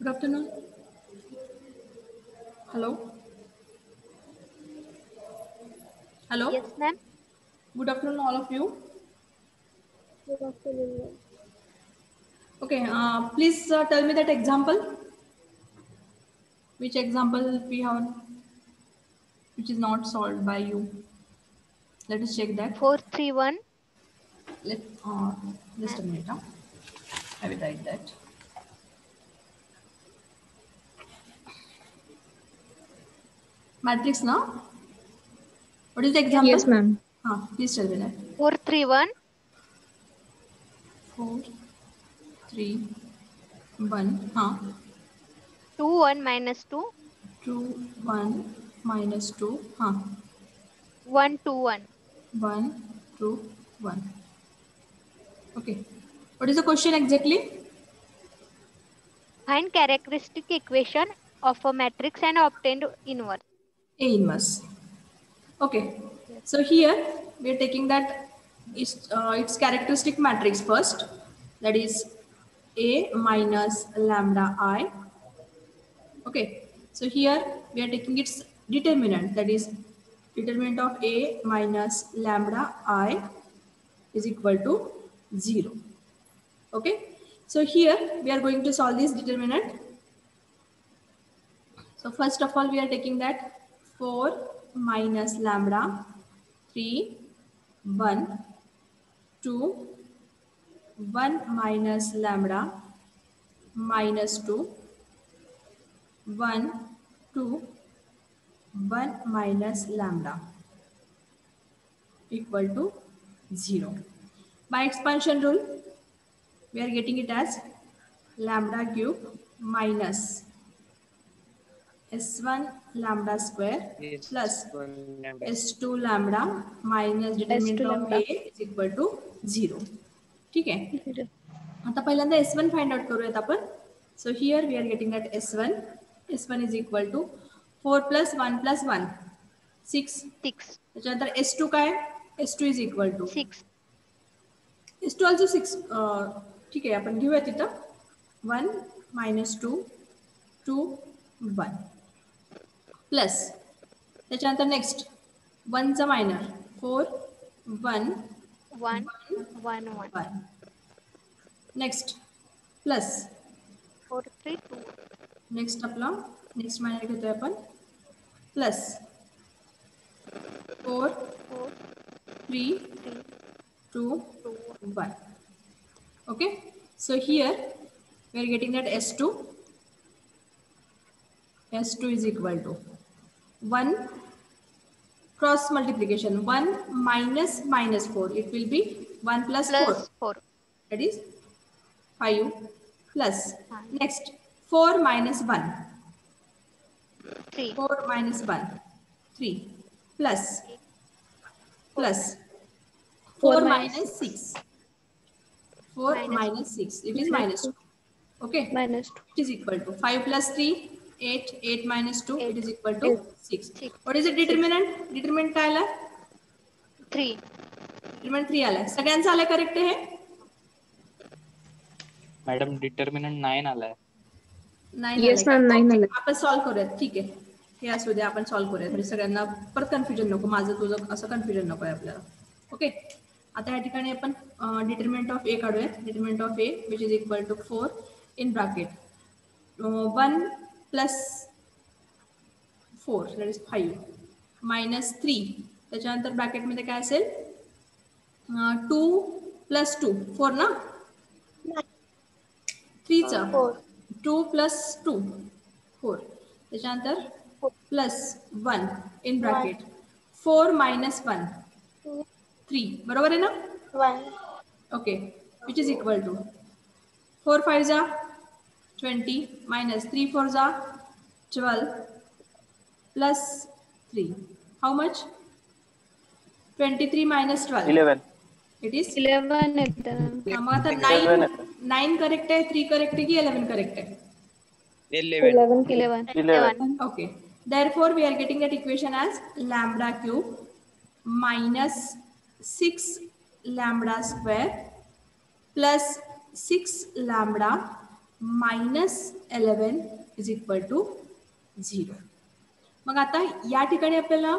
afternoon. Hello. Hello. Yes, ma'am. Good afternoon, all of you. Good afternoon. Okay. Please tell me that example. Which example we have, which is not solved by you. Let us check that. 431. Let just a minute. I will write that. Matrix now. What is the example? Yes, ma'am. Please tell me that. 431. 4, 3, 1. 2 1 minus 2. 2, 1 minus 2. 1 2 1. 1, 2, 1. Okay. What is the question exactly? Find characteristic equation of a matrix and obtained inverse. A inverse. Okay. Yes. So here we are taking that its characteristic matrix first. That is A minus lambda I. Okay. So here we are taking its determinant. That is determinant of A minus lambda I is equal to 0. Okay. So here we are going to solve this determinant. So first of all, we are taking that 4 minus lambda 3, 1, 2, 1 minus lambda minus 2, 1, 2, 1 minus lambda equal to 0. By expansion rule, we are getting it as lambda cube minus S1 lambda square plus S2 lambda minus determinant S2 of A lambda. is equal to 0. ठीक आहे. आता पहिल्यांदा S1 find out करूयात आपण. So here we are getting that S1 is equal to 4 plus 1 plus 1 6. 6. त्याच्यानंतर S2 काय? S2 is equal to 6. S2 also 6. ठीक आहे, आपण घेऊया तिथं 1 minus 2 2 1 प्लस त्याच्यानंतर नेक्स्ट 1 चा मायनर 4 1 1 1 1 1. 1 next plus 4 3 2. नेक्स्ट आपला नेक्स्ट मायनर घेतोय आपण plus 4 4 3 3 2 2 1. Okay, so here we are getting that S2 is equal to 1 cross multiplication 1 minus minus 4, it will be 1 plus 4, plus 4. that is 5 plus 5. next 4 minus 1 3. 4 minus 1 3 plus 4 minus 6 4 minus 6, it is minus 2. Okay, minus 2. it is equal to 5 plus 3 8 minus 2, it 8. is equal to 6. 6. What is the determinant? Determinant काय आला? 3. Determinant 3 आलाय. सगळ्यांचा आलाय correct हे? Madam determinant 9 आलाय. 9 Yes, ma'am, 9 आलाय. आपण solve करूयात. ठीक आहे, हे असू द्या, आपण सॉल्व करूयात म्हणजे सगळ्यांना परत कन्फ्युजन नको, माझं तुझं असं कन्फ्युजन नको आहे आपल्याला. ओके, आता या ठिकाणी आपण डिटर्मिनंट ऑफ ए काढूयात. Determinant of A which is equal to 4 in bracket 1 plus 4 that is 5 minus 3, त्याच्यानंतर ब्रॅकेटमध्ये काय असेल 2 प्लस 2 4 ना, 3चा 2 प्लस 2 4, त्याच्यानंतर प्लस 1 इन ब्रॅकेट 4 मायनस 1 3, बरोबर आहे ना? 1. Okay, which is equal to 4 5 जा 20 मायनस 3 4 जा 12 plus 3, how much? 23 minus 12 11. It is 11 येतं. मग आता 9 करेक्ट आहे, 3 करेक्ट आहे की 11 करेक्ट आहे? 11. Okay, therefore we are getting that equation as lambda cube minus 6 lambda square plus 6 lambda -11 is equal to 0. मग आता या ठिकाणी आपल्याला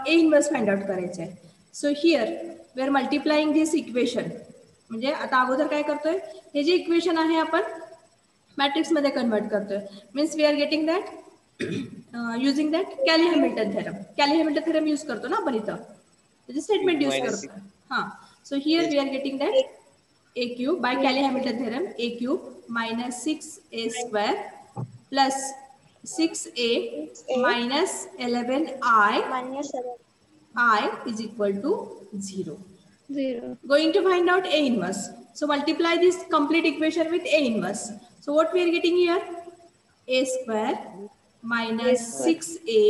ए इन्व्हर्स फाइंड आउट करायचं आहे. So here we are multiplying this equation. म्हणजे आता अगोदर काय करतोय, हे जे इक्वेशन आहे आपण मॅट्रिक्समध्ये कन्वर्ट करतोय. Means we are getting that using that Cayley Hamilton theorem. Cayley Hamilton theorem use करतो ना आपण इथं, त्याचे स्टेटमेंट यूज करतो. हां, so here we are getting that a cube by Cayley Hamilton theorem, a cube minus 6a square plus 6a minus 11i is equal to 0. 0. Going to find out a inverse. So multiply this complete equation with a inverse. So what we are getting here? A square minus 6a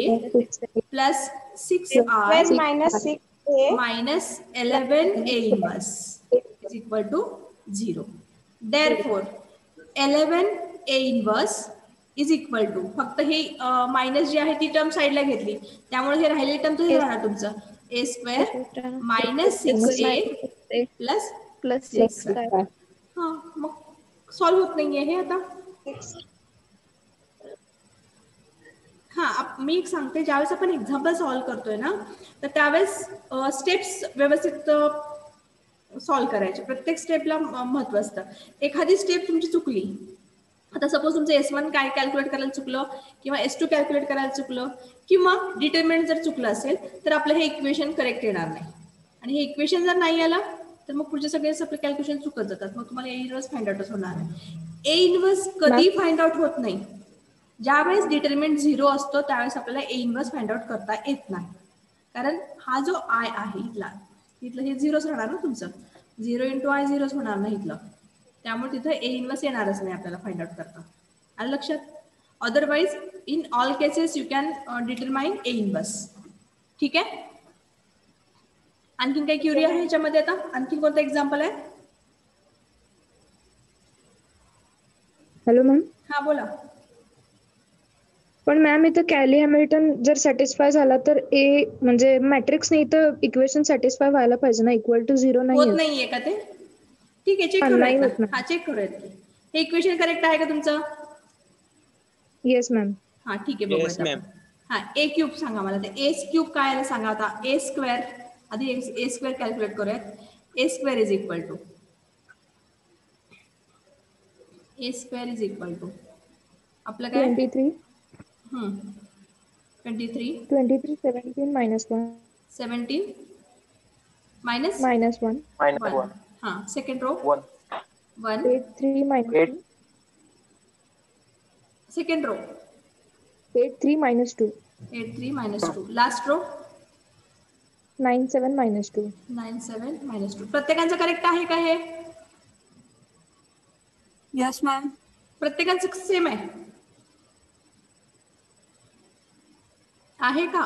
plus 6i minus 11a inverse is equal to 0. Therefore, 11a inverse is equal to, फक्त हे minus जी आहे ती term साईडला घेतली, त्यामुळे हे राहिलेली term तसंच राहणार तुमचं. a square minus 6a plus 6. हां, मग सॉल्व्ह होत नाहीये हे आता. हां, मी एक सांगते, ज्यावेळेस आपण एक्झाम्पल सॉल्व्ह करतोय ना, तर त्यावेळेस स्टेप्स व्यवस्थित सॉल्व्ह करायचे. प्रत्येक स्टेपला महत्व असतं. एखादी स्टेप तुमची चुकली, आता सपोज तुमचं S1 काय कॅल्क्युलेट करायला चुकलं किंवा S2 कॅल्क्युलेट करायला चुकलं किंवा डिटर्मिनंट जर चुकलं असेल तर आपलं हे इक्वेशन करेक्ट येणार नाही. आणि हे इक्वेशन जर नाही आलं तर मग पुढचे सगळे आपले कॅल्क्युलेशन चुकत जातात. मग तुम्हाला ए इन्व्हर्स फाइंड आउटच होणार आहे. ए इन्व्हर्स कधी फाइंड आउट होत नाही, ज्यावेळेस डिटर्मिनंट 0 असतो त्यावेळेस आपल्याला ए इन्व्हर्स फाइंड आउट करता येत नाही. कारण हा जो आय आहे इथलं हे 0च राहणार ना तुमचं. 0 इंटू आय 0च होणार नाही इथलं. त्यामुळे तिथं ए इन्व्हर्स येणारच नाही आपल्याला फाइंड आउट करता. आलं लक्षात? Otherwise in all cases you can determine A inverse. ठीक आहे? आणखीन काही क्युरी आहे ह्याच्यामध्ये? आता आणखीन कोणतं एक्झाम्पल आहे? Hello ma'am. हा बोला. पण मॅम इथं कॅली हॅमिल्टन जर सॅटिस्फाय झाला तर ए म्हणजे मॅट्रिक्सने इथं इक्वेशन सॅटिस्फाय व्हायला पाहिजे ना, इक्वल टू 0 नाही होत नाहीये का ते? ठीक आहे, चेक नाही करूयात होत ना. ना. हा, चेक करूयात की हे इक्वेशन करेक्ट आहे का तुमचं? Yes ma'am. हा, ठीक आहे, बघूयात आपण. हा, ए क्यूब सांगा मला. ते ए क्यूब काय आहे सांगा. आता ए स्क्वेअर, आधी ए स्क्वेअर कॅल्क्युलेट करूयात. ए स्क्वेअर इज इक्वल टू आपलं काय? 23 17 minus 1 17 minus minus 1 1. हां, second row 1 8 3 minus 2 second row 8 3 minus 2 8 3 minus 2. Last row 9 7 minus 2. 9 7 minus 2. प्रत्येकाचं करेक्ट आहे का हे? Yes ma'am. प्रत्येकाचं सेम आहे का?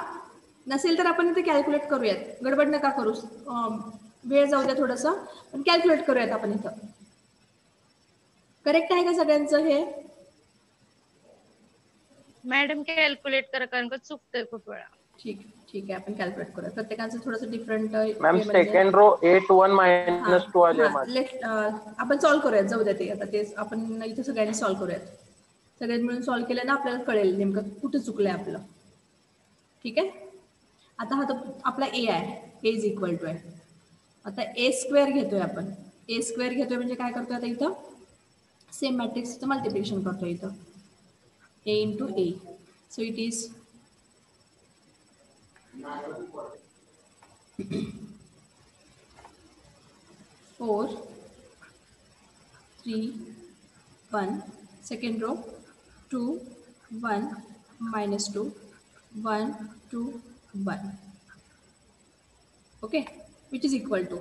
नसेल तर आपण इथे कॅल्क्युलेट करूयात. गडबड नका करू, वेळ जाऊ द्या थोडंसं, पण कॅल्क्युलेट करूयात आपण इथं. करेक्ट आहे का सगळ्यांचं हे? मॅडम कॅल्क्युलेट करा, कारण का चुकतंय खूप वेळा. ठीक आहे, आपण कॅल्क्युलेट करूया. प्रत्येकाचं थोडंसं different. Ma'am second row 8 1 minus 2 आले. आपण सॉल्व्ह करूयात, जाऊ द्या ते. आता ते आपण इथं सगळ्यांनी सॉल्व्ह करूयात. सगळ्यांनी मिळून सॉल्व्ह केलं ना, आपल्याला कळेल नेमकं कुठं चुकलंय आपलं. ठीक आहे? आता हा तो आपला ए आहे, ए इज इक्वल टू आहे. आता ए स्क्वेअर घेतोय आपण. ए स्क्वेअर घेतोय म्हणजे काय करतोय आता इथं? सेम मॅट्रिक्सचं मल्टिप्लिकेशन करतोय इथं. A into A. So it is 4 3 1. Second row 2 1 minus 2 1 2 1. Okay, which is equal to.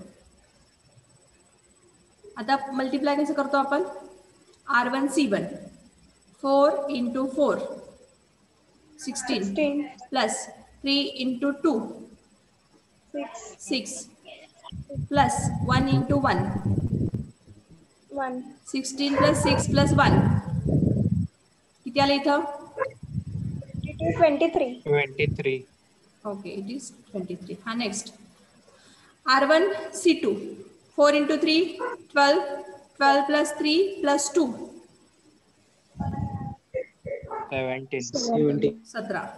आता मल्टिप्लाय कसं करतो आपण? R1 C1 4 into 4 16 plus 3 into 2 6 plus 1 into 1 16 plus 6 plus 1 किती आलं इथं? 23. Okay, it is 23. हा, next R1 C2 4 into 3 12 12 plus 3 plus 2 17. 17.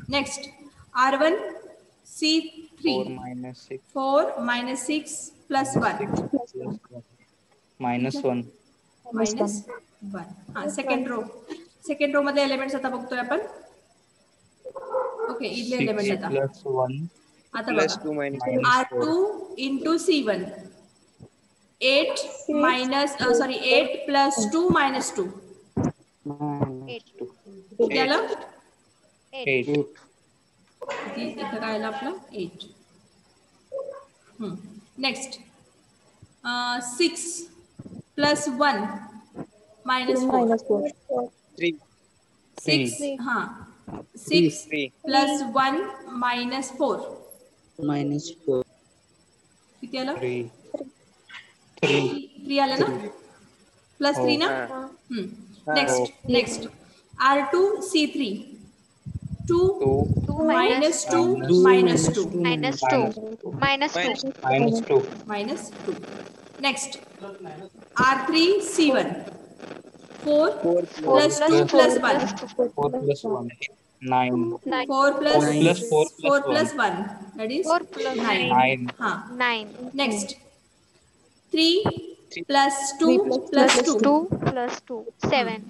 Next, R1 C3. 4 minus 6. 4 minus 6 plus 1. 6 plus 1. Minus 1. Minus 1. हा second row मध्ये एलिमेंट्स आता बघतोय आपण. ओके, इथले 6 एलिमेंट आता plus 1. आता Plus बघा 2 minus R2 into C1. 8 minus 8 plus 2 minus 2. Minus 2. किती आलं? 8. किती इथं काय आलं आपलं? 8. Next 6 plus 1 minus 4. minus 4. 3. 6 हा 6 3. plus 1 minus 4. minus 4. किती आलं? 3. 3. 3 आलं ना? प्लस 3 ना? Next R2 C3. 2 minus 2 minus 2 minus 2 minus 2 Minus 2. minus 2. Next R3 C1. 4 plus 2 plus 1. 4 plus 1. 9. 4 plus 4 plus 1. That is 4 plus 9. 9. Ha. 9 Next 3 plus 2 plus 2. 2 plus 2 7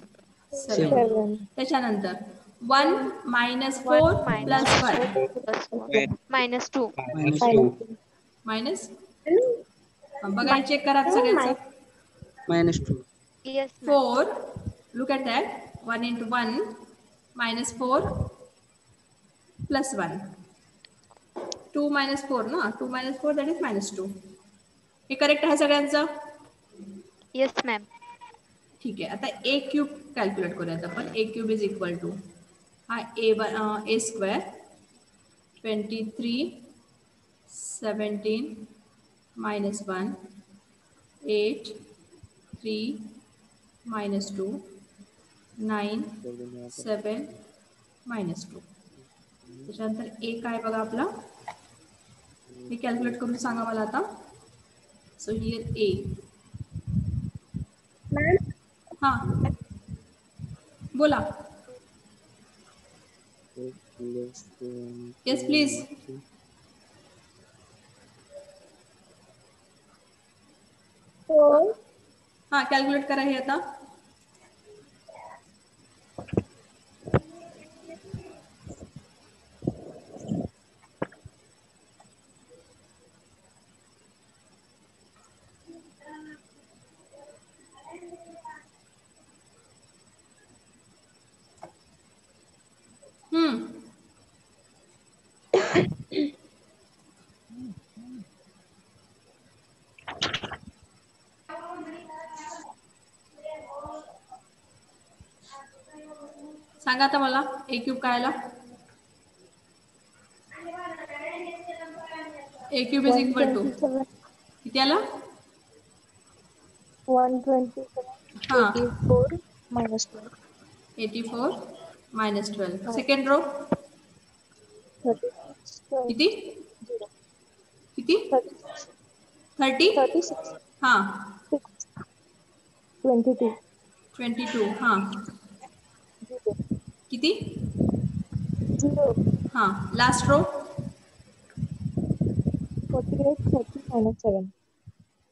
7. त्याच्यानंतर 1 minus 4 plus 1 plus 1 minus 2 Minus 2. minus बघा check करा सगळ्यांचं. minus 2. yes ma'am. 4, look at that, 1 into 1 minus 4 plus 1. 2 minus 4 ना, 2 minus 4 that is minus 2. हे correct आहे सगळ्यांचं? yes ma'am. ठीक आहे. आता ए क्यूब कॅल्क्युलेट करूयात आपण. ए क्यूब इज इक्वल टू हा ए स्क्वेअर 23 17 minus 1 8 3 minus 2 9 7 minus 2. त्याच्यानंतर ए काय बघा आपला, हे कॅल्क्युलेट करून सांगा मला आता. सो हिअर ए हा बोला. Yes please. हा कॅल्क्युलेट करा हे आता. सांगा आता मला ए क्यूब काय आला. ए क्यूब इज इक्वल टू किती आला? 127 हा 84 minus 12. 84 minus 12. सेकंड रो 36 किती किती 36 30 36 हा 22 22 हा 0 किती 0 हा लास्ट रो 48 30 minus 7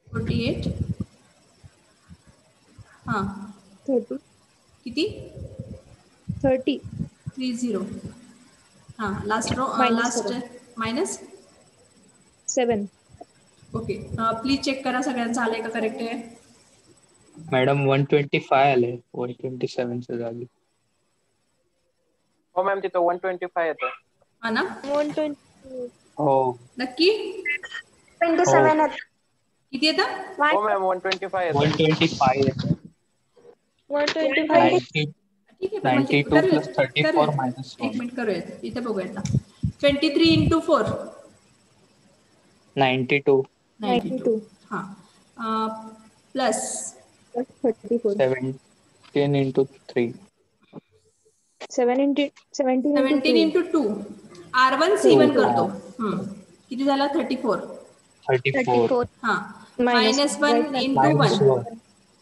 48 हा 30 किती 30 30 हा last row Minus last minus. 7 okay please check करा सगळ्यांचं आलंय का करेक्ट आहे. मॅडम 125 आले. 127 च्या जागी. हो मॅम तिथं 125 येतं. हा ना 120 हो. नक्की 27 किती येतं? हो मॅम 125 येतं. 125 येतं. 125 ठीक आहे पण म्हणजे 92 करूयात, plus 34 करूयात. minus एक 1. मिनिट करूयात इथे बघूयात. 23 into 4 92. 92 हा plus 34 17 into 3. 17 17 into 2 R1 C1 करतो. किती झाला 34 34. हा Minus minus 1 into Minus 1 1.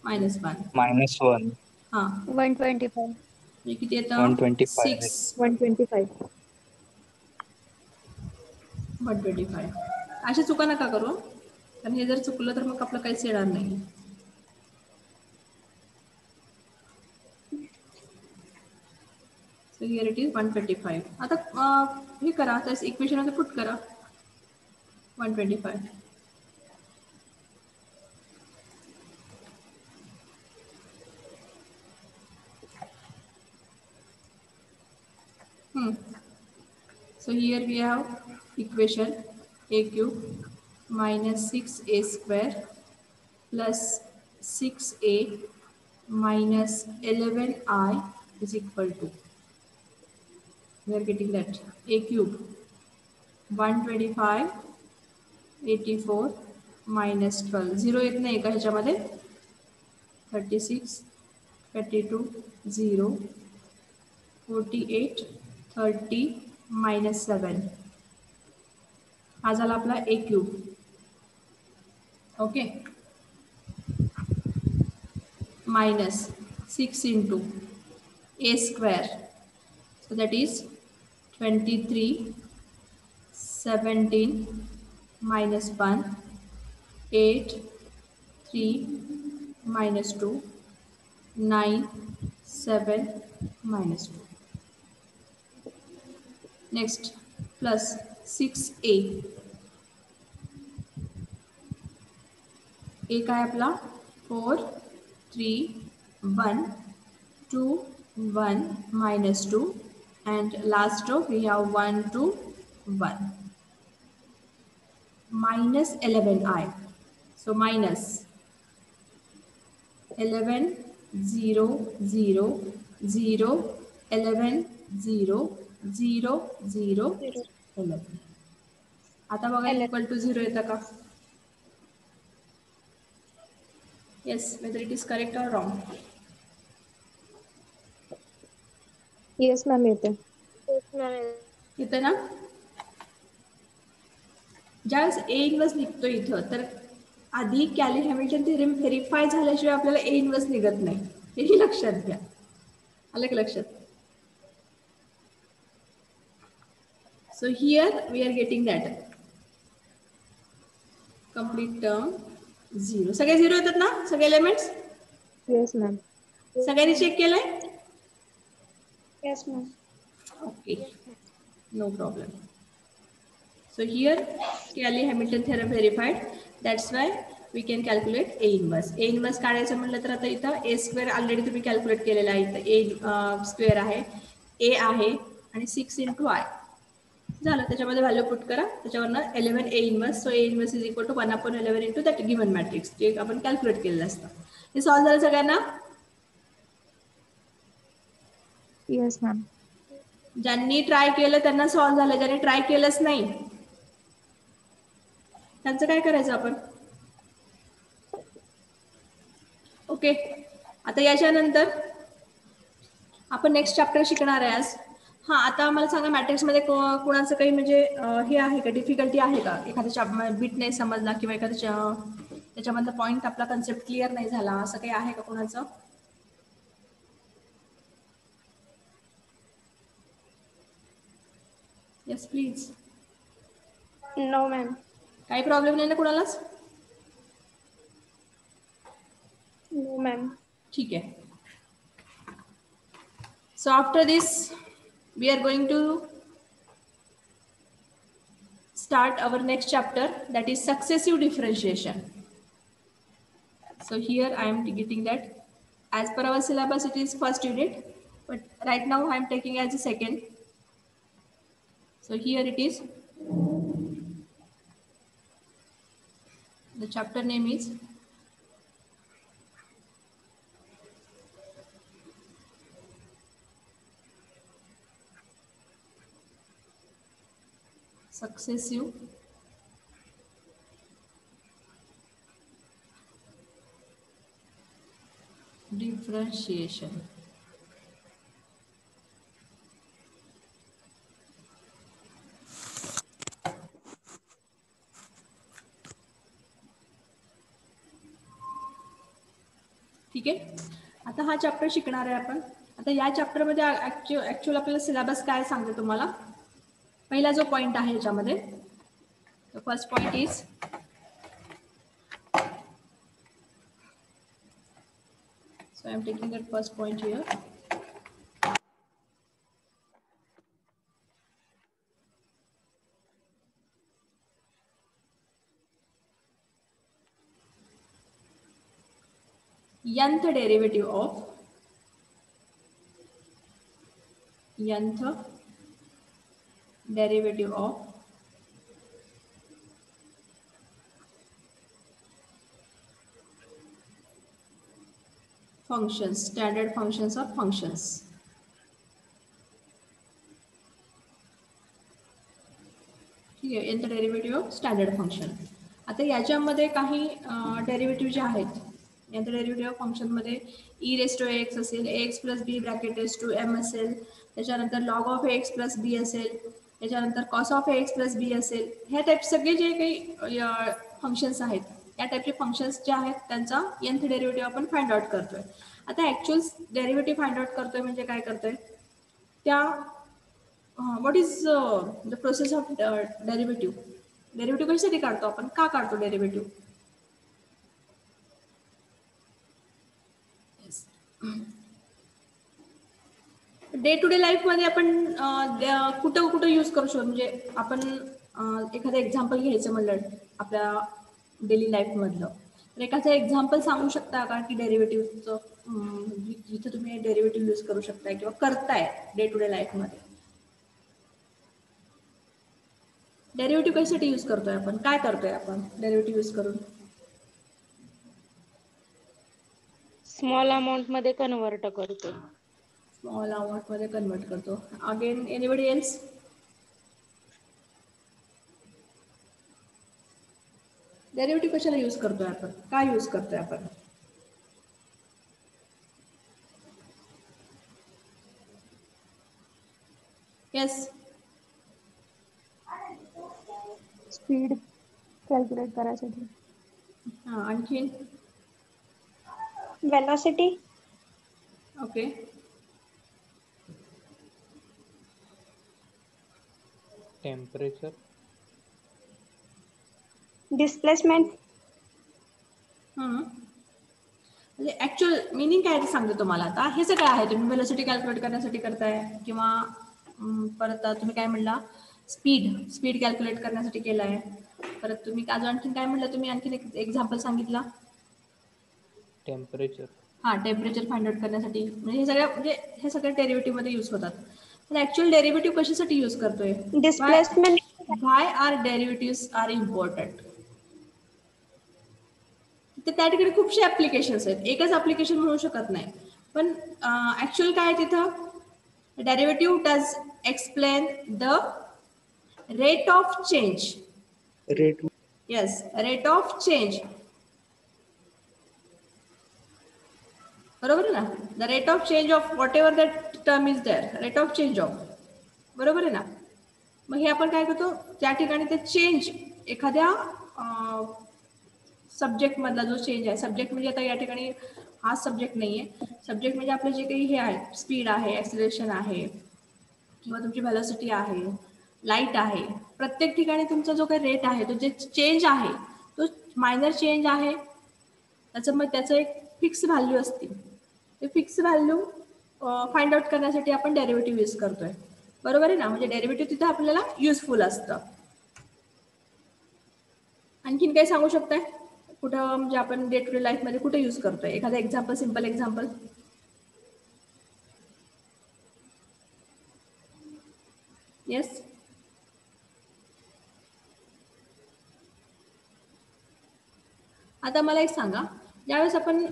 minus 1 Minus 1. हां 125. हे किती येतं 125 आहे. 6 125. 125. अशी चुका नका करू, कारण हे जर चुकलं तर मग आपलं काहीच येणार नाही. So here it is 125. आता हे करा, त्यास इक्वेशन मध्ये पुट करा 125. So here we have equation a cube minus 6a square plus 6a minus 11I is equal to, we are getting that a cube 125 84 minus 12, 0 येत नाही का ह्याच्यामध्ये, 36 32 0 48 30 minus 7, हा झाला आपला a cube. Okay, minus 6 into a square, so that is 23 17 minus 1 8 3 minus 2 9 7 minus 2. Next plus 6a, a काय आपला 4 3 1 2 1 minus 2 and last row we have 1 2 1 minus 11I, so minus 11 0 0 0 11 0 0 0 11. आता बघा इक्वल टू 0 येतं का? Yes, whether it is correct or wrong. Yes ma'am येते. येतं ना? ज्यावेळेस ए इन्व्हर्स निघतो इथं, तर आधी कॅली हॅमिल्टन थेरम व्हेरीफाय झाल्याशिवाय आपल्याला ए इन्व्हर्स निघत नाही, हेही लक्षात घ्या. आलं का लक्षात? So here we are getting that complete term 0. सगळे 0 येतात ना, सगळे एलिमेंट्स? Yes ma'am. सगळ्यांनी चेक केलंय? Yes ma'am. Okay, no problem. So here Cayley Hamilton theorem verified. That's why we can calculate A inverse. A inverse काढायचं म्हटलं तर आता इथं A square ऑलरेडी तुम्ही कॅल्क्युलेट केलेला आहे. इथं A स्क्वेअर आहे, A आहे आणि 6 into I झालं. त्याच्यामध्ये व्हॅल्यू पुट करा, त्याच्यावरनं 11 A inverse. So A inverse is equal to 1/11 into that given matrix, जे आपण कॅल्क्युलेट केलेलं असतं. हे सॉल्व्ह झालं सगळ्यांना? Yes ma'am. ज्यांनी ट्राय केलं त्यांना सॉल्व्ह झालं, ज्यांनी ट्राय केलंच नाही त्यांचं काय करायचं आपण? ओके, आता याच्यानंतर आपण नेक्स्ट चॅप्टर शिकणार आहे आज. हां, आता मला सांगा मॅट्रिक्समध्ये कोणाचं काही म्हणजे हे आहे का, डिफिकल्टी आहे का? एखाद्याच्या बीट नाही समजला किंवा एखाद्याच्या त्याच्यामधला पॉईंट आपला कन्सेप्ट क्लिअर नाही झाला, असं काही आहे का कोणाचं? Yes please. No ma'am. काही प्रॉब्लेम नाही ना कुणालाच? No ma'am. ठीक आहे. So after this we are going to start our next chapter, that is successive differentiation. So here I am getting that as per our syllabus it is first unit, but right now I am taking as a second. So here it is, the chapter name is successive differentiation. ठीक आहे. आता हा chapter शिकणार आहे आपण. आता या चॅप्टरमध्ये actual आपल्याला सिलेबस काय सांगते तुम्हाला. पहिला जो पॉइंट आहे याच्यामध्ये, first point is so I am taking that first point here. Nth derivative of functions, standard functions of functions. ठीक आहे, nth derivative of standard function. आता याच्यामध्ये काही डेरिव्हेटिव्ह जे आहेत, nth डेरिव्हेटिव्ह ऑफ फंक्शनमध्ये ई रेस टू एक्स असेल, x plus b bracket raise to m असेल, त्याच्यानंतर log of x plus b असेल, त्याच्यानंतर cos of x plus b असेल. ह्या टाईप सगळे जे काही फंक्शन्स आहेत, या टाईपचे फंक्शन्स जे आहेत त्यांचा nth डेरिव्हेटिव्ह आपण फाइंड आउट करतोय. आता ऍक्च्युअल डेरिव्हेटिव्ह फाइंड आउट करतोय म्हणजे काय करतोय, त्या what is the process of derivative. Derivative कशासाठी काढतो आपण, का काढतो डेरिव्हेटिव्ह. डे टू डे लाईफमध्ये आपण कुठं कुठं यूज करू शकतो. म्हणजे आपण एखादं एक्झाम्पल घ्यायचं म्हणलं आपल्या डेली लाईफमधलं, तर एखादं एक्झाम्पल सांगू शकता का की डेरिव्हेटिव्हचं, जिथे तुम्ही डेरिव्हेटिव्ह यूज करू शकताय किंवा करताय डे टू डे लाईफमध्ये. डेरिव्हेटिव्ह कशासाठी यूज करतोय आपण, काय करतोय आपण डेरिव्हेटिव्ह यूज करून. स्मॉल अमाऊंट मध्ये कन्वर्ट करतो. स्मॉल अमाऊंट मध्ये कन्वर्ट करतो. Again anybody else. डेरिव्हेटिव्ह कशाला यूज करतोय आपण, काय यूज करतोय आपण. येस, स्पीड कॅल्क्युलेट करायसाठी. हां, आणखीन. वेलोसिटी. ओके. टेम्परेचर. डिस्प्लेसमेंट. म्हणजे ऍक्च्युअल मिनिंग काय ते सांगतो तुम्हाला. आता हे सगळं आहे, तुम्ही वेलोसिटी कॅल्क्युलेट करण्यासाठी करताय, किंवा परत तुम्ही काय म्हणला स्पीड कॅल्क्युलेट करण्यासाठी केलाय. परत तुम्ही अजून आणखीन काय म्हणलं, तुम्ही आणखीन एक एक्झाम्पल सांगितला. टेम्परेचर. हां, टेम्परेचर फाइंड आउट करण्यासाठी. म्हणजे हे सगळे डेरिव्हेटिव्ह मध्ये यूज होतात. पण ऍक्च्युअल डेरिव्हेटिव्ह कशासाठी यूज करतोय. डिस्प्लेसमेंट. व्हाय आर डेरिव्हेटिव्ह आर इम्पॉर्टंट. तर त्या ठिकाणी खूपशे ऍप्लिकेशन्स आहेत, एकच ऍप्लिकेशन म्हणू शकत नाही. पण ऍक्च्युअल काय तिथं derivative does explain the rate of change. Rate. Yes, rate of change. बरोबर आहे ना. The rate of change of whatever that term is there, rate of change of. बरोबर आहे ना. मग हे आपण काय करतो, त्या ठिकाणी ते चेंज एखाद्या सब्जेक्ट मधला जो चेंज आहे, सब्जेक्ट म्हणजे आता या ठिकाणी हा सब्जेक्ट नाहीये. सब्जेक्ट म्हणजे आपलं जे काही हे आहे, स्पीड आहे, ऍक्सिलरेशन आहे, किंवा तुमची व्हेलॉसिटी आहे, लाईट आहे. प्रत्येक ठिकाणी तुमचा जो काही रेट आहे, तो जे चेंज आहे तो मायनर चेंज आहे. त्याचं एक फिक्स व्हॅल्यू असते. ते फिक्स व्हॅल्यू फाइंड आउट करण्यासाठी आपण डेरिव्हेटिव्ह यूज करतोय. बरोबर आहे ना. म्हणजे डेरिव्हेटिव्ह तिथे आपल्याला युजफुल असतं. आणखीन काही सांगू शकताय कुठं, म्हणजे आपण डे टू डे लाईफ मध्ये कुठे यूज करतोय, एखादं एक्झाम्पल, सिम्पल एक्झाम्पल. येस. आता मला एक सांगा, ज्यावेळेस आपण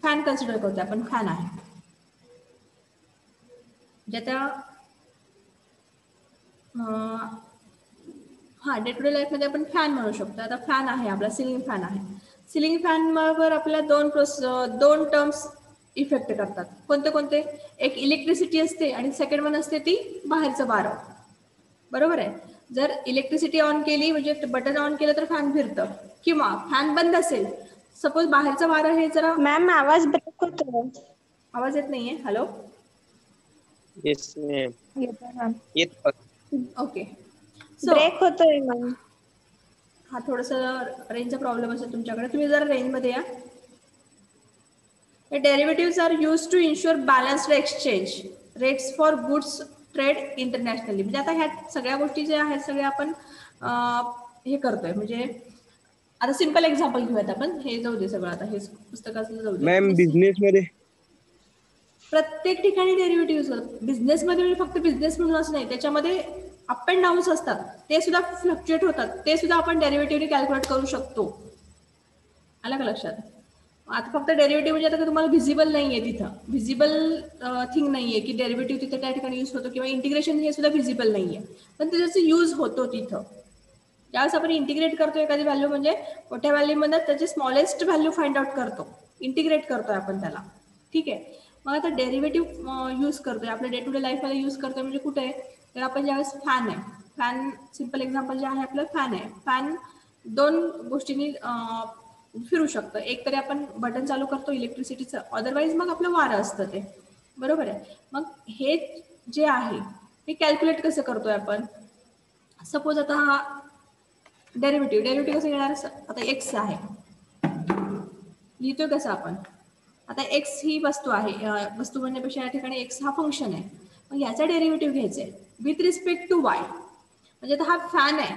फॅन कन्सिडर करतोय, आपण फॅन आहे ज्याच्या हां, डे टू डे लाईफमध्ये आपण फॅन म्हणू शकतो. आता फॅन आहे आपला, सिलिंग फॅन आहे. सिलिंग फॅनवर आपल्याला दोन टर्म्स इफेक्ट करतात. कोणते कोणते, एक इलेक्ट्रिसिटी असते आणि सेकंड वन असते ती बाहेरचं वारं. बरोबर आहे. जर इलेक्ट्रिसिटी ऑन केली म्हणजे बटन ऑन केलं तर फॅन फिरतं, किंवा फॅन बंद असेल, सपोज बाहेरचं वारं हे जरा मॅम आवाज ब्रेक होतो. आवाज येत नाहीये. हॅलो. Yes ma'am. येतोय मॅम. येत ओके. सो ब्रेक होतोय मॅम. हा थोडस रेंजचा प्रॉब्लेम असेल तुमच्याकडे. तुम्ही जरा रेंजमध्ये या. Derivatives are used to ensure balanced exchange rates for goods trade internationally. म्हणजे आता ह्या सगळ्या गोष्टी ज्या आहेत सगळ्या आपण हे करतोय. म्हणजे आता सिंपल एक्झाम्पल घेऊयात आपण. हे जाऊ दे सगळं आता, हे पुस्तकाचं जाऊ दे. मॅम बिझनेस मध्ये प्रत्येक ठिकाणी डेरिव्हेटिव्ह बिझनेसमध्ये म्हणजे फक्त बिझनेस म्हणून असं नाही, त्याच्यामध्ये अप अँड डाऊन्स असतात, ते सुद्धा फ्लक्च्युएट होतात, ते सुद्धा आपण डेरिव्हेटिव्हने कॅल्क्युलेट करू शकतो. आलं का लक्षात? आता फक्त डेरिव्हेटिव्ह म्हणजे आता तुम्हाला व्हिजिबल नाहीये, तिथं व्हिजिबल थिंग नाहीये की डेरिव्हेटिव्ह तिथे त्या ठिकाणी यूज होतो, किंवा इंटिग्रेशन हे सुद्धा व्हिजिबल नाहीये, पण त्याचा यूज होतो तिथं. ज्यावेळेस आपण इंटिग्रेट करतो एखादी व्हॅल्यू, म्हणजे मोठ्या व्हॅल्यूमध्ये त्याची स्मॉलेस्ट व्हॅल्यू फाइंड आउट करतो, इंटिग्रेट करतोय आपण त्याला. ठीक आहे. मग आता डेरिव्हेटिव्ह यूज करतोय आपल्या डे टू डे लाईफमध्ये यूज करतोय म्हणजे कुठे आहे तर आपण ज्यावेळेस फॅन आहे, फॅन सिंपल एक्झाम्पल जे आहे आपलं फॅन आहे. फॅन दोन गोष्टींनी फिरू शकतं. एक तरी आपण बटन चालू करतो इलेक्ट्रिसिटीचं, अदरवाईज मग आपलं वारं असतं ते, बरोबर आहे. मग हे जे आहे हे कॅल्क्युलेट कसं करतोय आपण. सपोज आता हा डेरिव्हेटिव्ह कसं घेणार, आता एक्स आहे, लिहितोय कसं आपण. आता एक्स ही वस्तू आहे, वस्तू म्हणण्यापेक्षा या ठिकाणी एक्स हा फंक्शन आहे. मग याचा डेरिव्हेटिव्ह घ्यायचा आहे विथ रिस्पेक्ट टू वाय. म्हणजे आता हा फॅन आहे,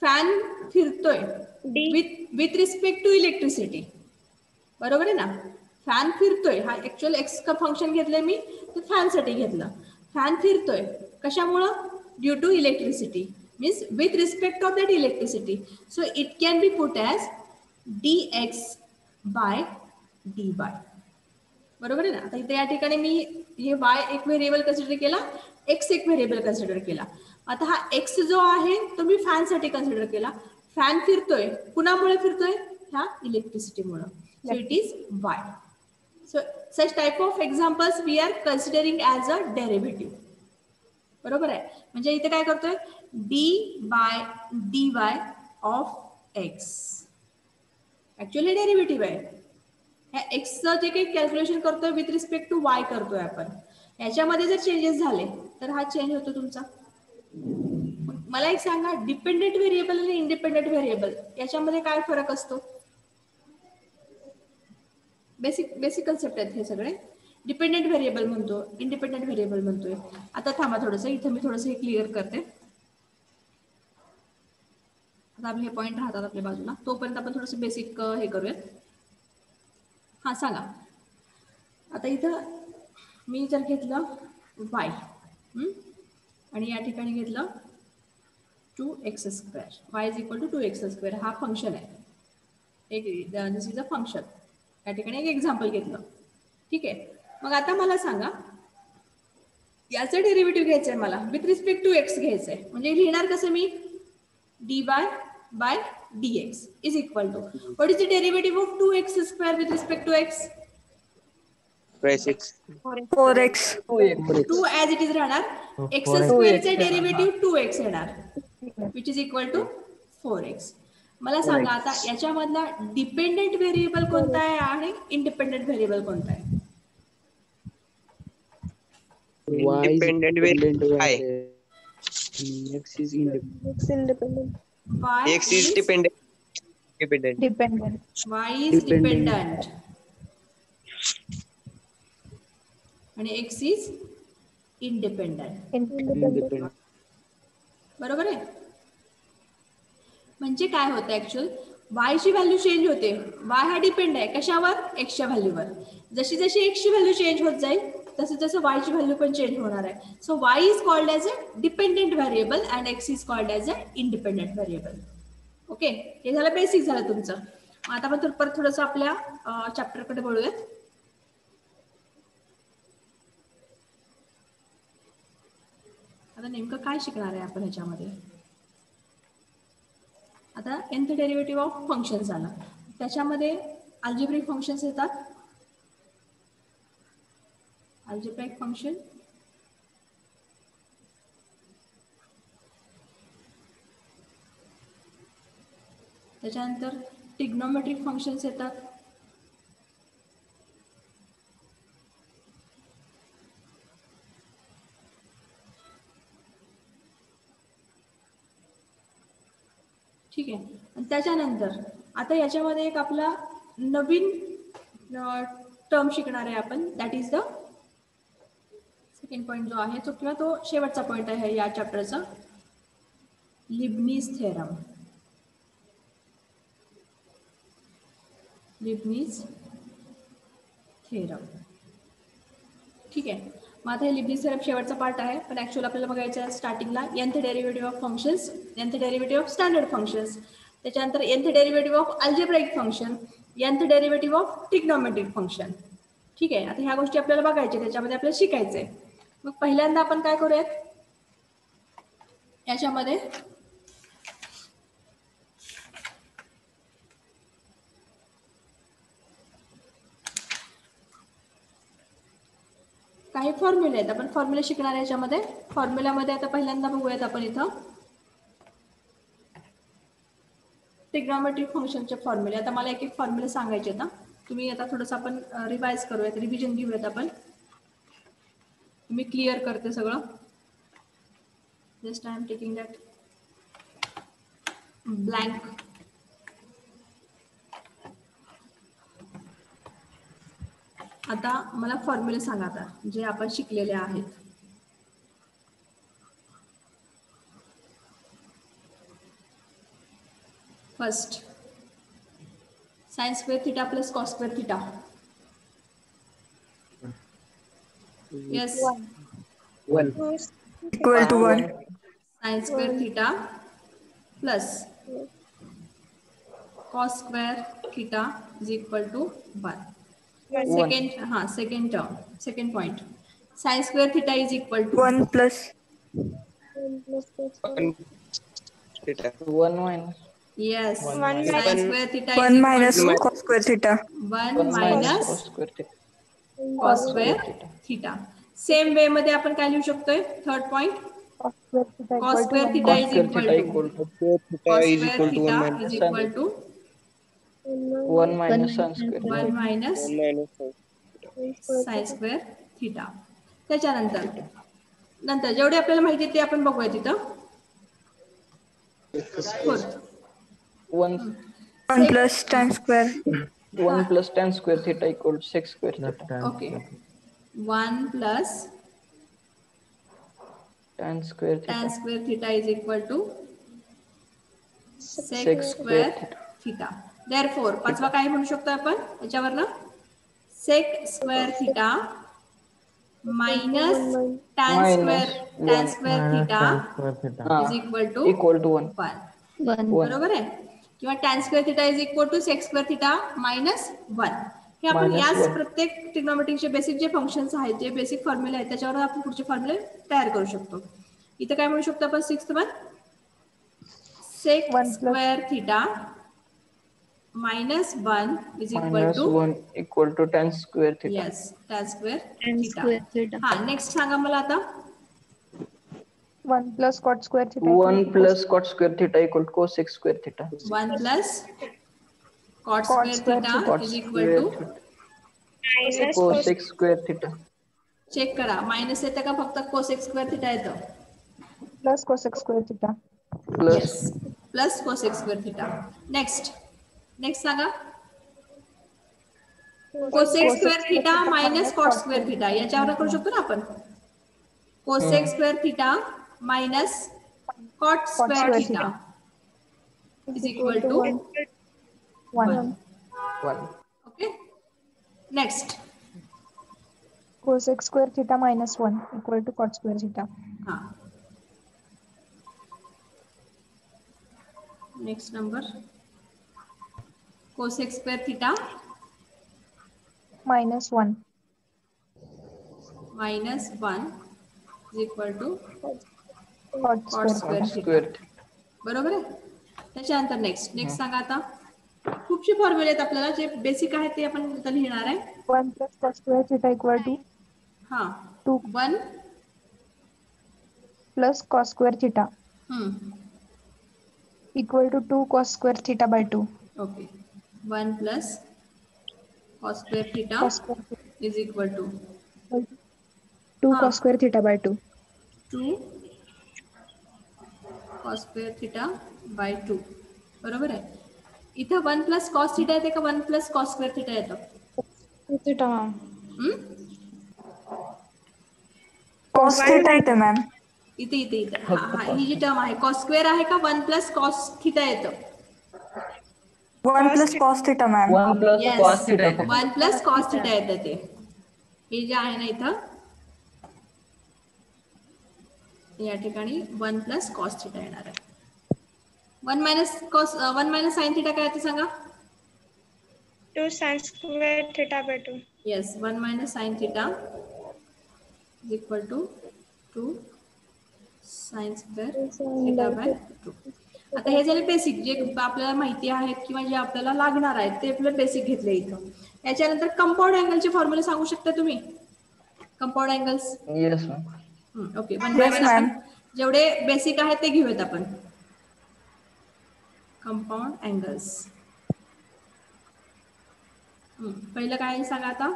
फॅन फिरतोय विथ रिस्पेक्ट टू इलेक्ट्रिसिटी, बरोबर आहे ना. फॅन फिरतोय, हा ऍक्च्युअल एक्स का फंक्शन घेतलंय मी, ते फॅनसाठी घेतलं. फॅन फिरतोय कशामुळं, due to electricity, means with respect of that electricity. So it can be put as dx by dy, बरोबर आहे ना. आता इथे या ठिकाणी मी हे y एक व्हेरिएबल कन्सिडर केला, x एक व्हेरिएबल कन्सिडर केला. आता हा x जो आहे तो मी फॅनसाठी कन्सिडर केला. फॅन फिरतोय, कुणामुळे फिरतोय, ह्या इलेक्ट्रिसिटीमुळे. So it is y. So such type of examples we are considering as a derivative, बरोबर आहे. म्हणजे इथे काय करतोय, d by dy of x, actually derivative आहे. ह्या एक्सचं जे काही कॅल्क्युलेशन करतोय विथ रिस्पेक्ट टू वाय करतोय आपण, याच्यामध्ये जर चेंजेस झाले तर हा चेंज होतो तुमचा. मला एक सांगा, डिपेंडेंट व्हेरिएबल आणि इंडिपेंडेंट व्हेरिएबल याच्यामध्ये काय फरक असतो. बेसिक कन्सेप्ट आहेत हे सगळे. डिपेंडेंट व्हेरिएबल म्हणतो, इंडिपेंडेंट व्हेरिएबल म्हणतोय. आता थांबा थोडंसं, इथं मी थोडंसं हे क्लिअर करते. आता आपले हे पॉईंट राहतात आपल्या बाजूला, तोपर्यंत आपण थोडंसं बेसिक हे करूयात. हां सांगा. आता इथं मी जर घेतलं y आणि या ठिकाणी घेतलं 2x², y is equal to 2x², हा फंक्शन आहे, एक दिस इज अ फंक्शन. या ठिकाणी एक एक्झाम्पल घेतलं, ठीक आहे. मग आता मला सांगा, याचं डेरिव्हेटिव्ह घ्यायचं आहे मला, विथ रिस्पेक्ट टू एक्स घ्यायचं आहे. म्हणजे लिहिणार कसं मी, dy by dx is equal to, what is the derivative of 2x² with respect to x? 4x. 2 as it is राहणार, x² चे डेरिव्हेटिव्ह 2x येणार, which is equal to 4x. मला सांगा आता याच्यामधला डिपेंडेंट व्हेरिएबल कोणता आहे आणि इंडिपेंडेंट व्हेरिएबल कोणता आहे. Independent variable आहे. X is independent. X is dependent. Dependent. y is dependent आणि x is independent, Independent. बरोबर आहे. म्हणजे काय होतं ऍक्च्युअल, y ची व्हॅल्यू चेंज होते, y हा डिपेंड आहे कशावर, x च्या व्हॅल्यूवर. जशी जशी x ची व्हॅल्यू चेंज होत जाईल तसं तसं y ची व्हॅल्यू पण चेंज होणार आहे. So y is called as a dependent variable and x is called as a independent variable. Okay, हे झालं बेसिक झालं तुमचं. आता आपण परत थोडंसं आपल्या चॅप्टरकडे बोलूयात. आता नेमकं काय शिकणार आहे आपण ह्याच्यामध्ये. आता nth डेरिव्हेटिव्ह ऑफ फंक्शन झालं, त्याच्यामध्ये अल्जेब्रिक फंक्शन्स येतात. अल्जेब्रिक फंक्शन, त्याच्यानंतर ट्रिग्नोमेट्रिक फंक्शन्स येतात. ठीक आहे. आणि त्याच्यानंतर आता याच्यामध्ये एक आपला नवीन टर्म शिकणार आहे आपण, that is the second point जो आहे तो, किंवा तो शेवटचा पॉईंट आहे या चॅप्टरचा, लिबनिझ थेरम. Leibniz theorem. ठीक आहे. मग आता हे लिबनिझ थेरम शेवटचा पार्ट आहे, पण ऍक्च्युअल आपल्याला बघायचं आहे स्टार्टिंगला nth derivative of functions, nth derivative of standard functions, त्याच्यानंतर nth derivative of algebraic function, nth derivative of trigonometric function. ठीक आहे. आता ह्या गोष्टी आपल्याला बघायच्या, त्याच्यामध्ये आपल्याला शिकायचंय. मग पहिल्यांदा आपण काय करूयात याच्यामध्ये, काही फॉर्म्युले आहेत. आपण फॉर्म्युले शिकणार आहे याच्यामध्ये. फॉर्म्युल्यामध्ये आता पहिल्यांदा बघूयात आपण इथं ट्रिग्नोमेट्रिक फंक्शनचे फॉर्म्युले. आता मला एक एक फॉर्म्युले सांगायचे आहेत. तुम्ही आता थोडंसं आपण रिवाइज करूयात, रिव्हिजन घेऊयात आपण. मी क्लिअर करते सगळं. Just I am taking that blank. आता मला फॉर्म्युले सांगा आता जे आपण शिकलेले आहेत. First, sine square theta plus cos square theta. Yes, 1 equal to 1. Sine square theta plus cos square theta is equal to 1. Second term, second point, sine square theta is equal to 1 plus 1 minus yes, One sin square theta is 1 equal minus to cos square theta. 1 minus cos square theta. cos square theta. Same way मध्ये आपण काय लिहू शकतोय, third point, cos square theta is equal to cos square theta is equal to 1 minus sin square 1 minus sin square theta. त्याच्यानंतर जेवढे आपल्याला माहिती आहे ते आपण बघूया तिथं. Fourth, 1 1 plus tan square. 1 plus tan square theta equal to sec square theta. Okay, 1 plus Tan square theta. tan square theta is equal to sec Sec square square theta. Therefore, पाचवा काय म्हणू शकतो आपण याच्यावरनं, sec square theta minus tan square theta is equal to 1. बरोबर आहे, किंवा tan square theta is equal to sec square theta minus 1. हे आपण Minus याच 1. प्रत्येक ट्रिग्नोमेट्रिकचे बेसिक जे फंक्शन्स आहेत, जे बेसिक फॉर्म्युले आहेत, त्याच्यावर आपण पुढचे फॉर्म्युले तयार करू शकतो. इथं काय म्हणू शकतो आपण, sixth one, sec square theta minus 1 is equal minus to 1 equal to tan square theta. yes, tan square theta. हा, नेक्स्ट सांगा मला आता. 1 plus cot square theta. 1 plus cot square theta equal to cosec square theta. 1 plus cot square theta Cot is equal square to, theta. Cosec square theta. Check करा, minus येतं का फक्त cosec square theta येतं? Plus cosec square theta. Plus Yes, plus cosec square theta. Next सांगा, cosec square theta minus cot square theta. याच्यावर करू शकतो ना आपण, cosec square theta minus cot square theta is equal to 1. 1. Okay, next. Cosec square theta minus 1 equal to cot square theta. हाँ, next number, cosec square theta Minus 1. minus 1 is equal to Cot cot square. square theta. Square theta. बरोबर आहे. त्याच्यानंतर next सांगा आता. खूपशे फॉर्म्युले आहेत आपल्याला, जे basic आहेत ते आपण आता लिहिणार आहे. 1 plus cot square theta equal to हा, 2 1 plus cos square theta equal to 2 cos square theta by 2. Okay, 1 plus cos square theta cos square is equal to 2 हाँ. cos square theta by 2. 2 cos square theta by 2. बरोबर आहे. इथं 1 plus cos theta येते का 1 plus cos square theta येतं? Theta ma'am. Cos theta येते ma'am. इथे इथे इथे हा हा ही जी टर्म आहे cos square आहे का 1 plus cos theta येतं? 1 plus cos theta ma'am. 1 plus Yes. cos theta. 1 plus cos theta येतं ते. हे जे आहे ना इथं या ठिकाणी 1 plus cos theta येणार आहे. 1 minus sin theta काय येते सांगा? 2 sin square theta by 2. Yes, 1 minus sin theta is equal to 2 sin square theta by 2. आता हे झाले बेसिक जे आपल्याला माहिती आहेत किंवा जे आपल्याला लागणार आहेत ते आपलं बेसिक घेतले इथं. याच्यानंतर कंपाऊंड अँगलचे फॉर्म्युले सांगू शकता तुम्ही? Compound angles. Yes ma'am. Okay, Yes, ma'am. जेवढे बेसिक आहेत ते घेऊयात आपण. कंपाऊंड अँगल्स पहिलं काय आहे सांगा आता?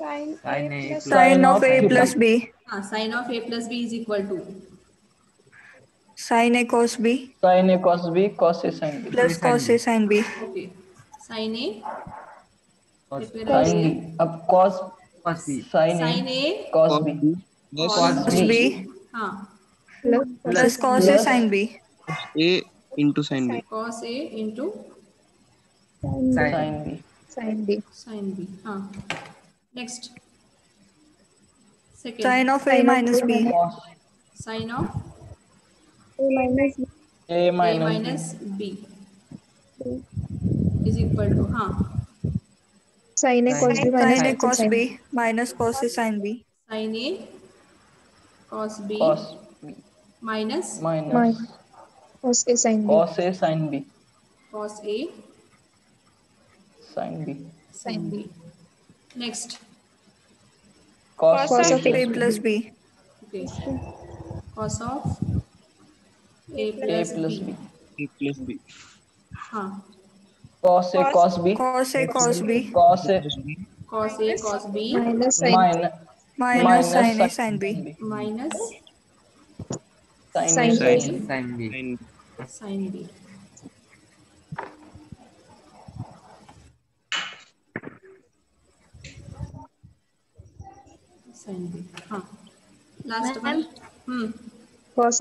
Sin sine of A plus B. हा, sine of A plus B is equal to sine A cos B Sin A cos B cos A sin B. Plus cos A sine B. Okay, sine A Sin B. अब cos sin sine A A cos B. cos B हाँ plus cos A sine B. A into sin B. cos A into Sin B. Sin B. Sine B. हाँ, next second sine of A minus B. Cos sine of A minus B. A A minus minus B is equal to हाँ Sin A cos B sine A minus cos sin B minus cos A sine B. Sine A cos B cos B minus minus cos A sin B. cos A sin B. cos A Sin B. Sine B. Next Cos Cos A of A plus B. Okay, cos of A A plus plus B. B. A plus B. हाँ, Cos A cos B. Cos A cos B Cos A cos A cos B Minus sin minus minus sine A sine B. Minus sin sin B. Sin sine B. Sine B. हाँ, last one. cos